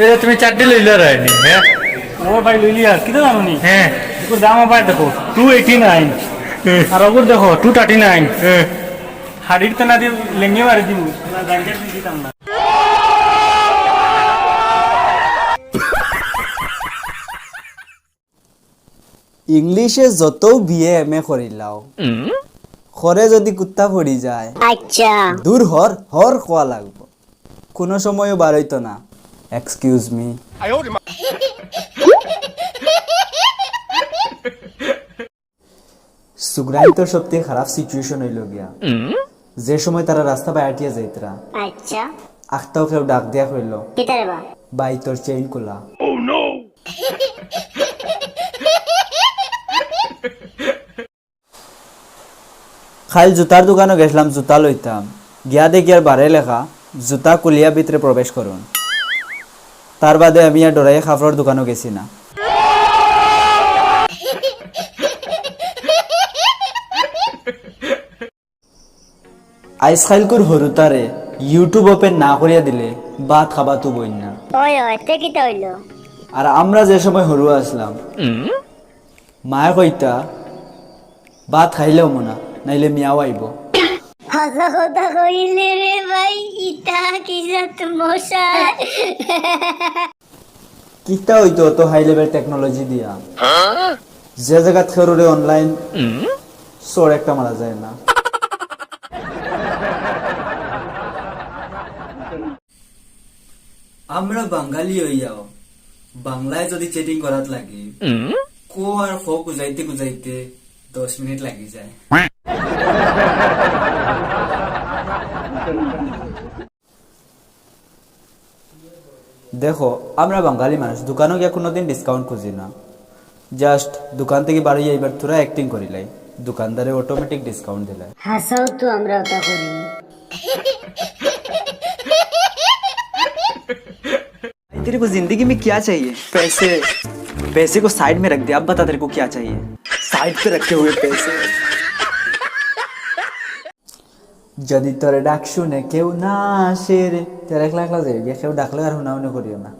এটা তুমি চারটি লইলে রায়নি হ্যাঁ ও ভাই লইলি আর কিটা জানো নি হ্যাঁ এগুলোর দাম আবার দেখো 289 আর ওগুলো দেখো 239 হাড়ির তেনা দিয়ে লেঙ্গে মারি দিব না গাঞ্জার দিয়ে দিতাম না ইংলিশে যত বিয়ে এম এ করিলাও খরে যদি কুত্তা পড়ি যায় আচ্ছা দূর হর হর খোয়া লাগবো কোনো সময়ও বাড়াইতো না এক্সকিউজ মি সুগ্রাই তো সবথেকে খারাপ সিচুয়েশন হইল গিয়া যে সময় তারা রাস্তা বাইটিয়া যাইতরা আচ্ছা আখতাও কেউ ডাক দিয়া হইল কিতারে বা বাই তোর চেইন কোলা খাইল জুতার দোকানে গেছিলাম জুতা লইতাম গিয়া দেখি আর বারে লেখা জুতা কুলিয়া ভিতরে প্রবেশ করুন তার বাদে আমি আর ডরাইয়া খাফড়ার দোকানও গেছি না আইস খাইলকুর হরুতারে ইউটিউব ওপেন না করিয়া দিলে ভাত খাবা তো বই না ওই ওই তে কিতা হইলো আর আমরা যে সময় হরু আসলাম মায়ে কইতা ভাত খাইলেও মনা নাইলে মিয়াও আইব হাসা কথা কইলে রে ভাই ইটা কিজাত মশা কিতা হইতো অত হাই লেভেল টেকনোলজি দিয়া যে জায়গাত খেরুরে অনলাইন সোর একটা মারা যায় না আমরা বাঙালি হইয়াও বাংলায় যদি চেটিং করাত লাগে কো আর খো গুজাইতে গুজাইতে 10 মিনিট লাগি যায় দেখো আমরা বাঙালি মানুষ দোকানে গিয়ে কোনোদিন ডিসকাউন্ট খুঁজি না জাস্ট দোকান থেকে বাড়িয়ে এবার তোরা অ্যাক্টিং করিলাই দোকানদারে অটোমেটিক ডিসকাউন্ট দিলাই হাসাও তো আমরা ওটা করি तेरे को जिंदगी में क्या चाहिए पैसे पैसे को साइड में रख दे अब बता तेरे को क्या चाहिए साइड पे रखे हुए पैसे যদি তোরে ডাক শুনে কেউ না আসে রে তেরে একলা একলা যাই কেউ ডাকলে আর হুনাউনি করিও না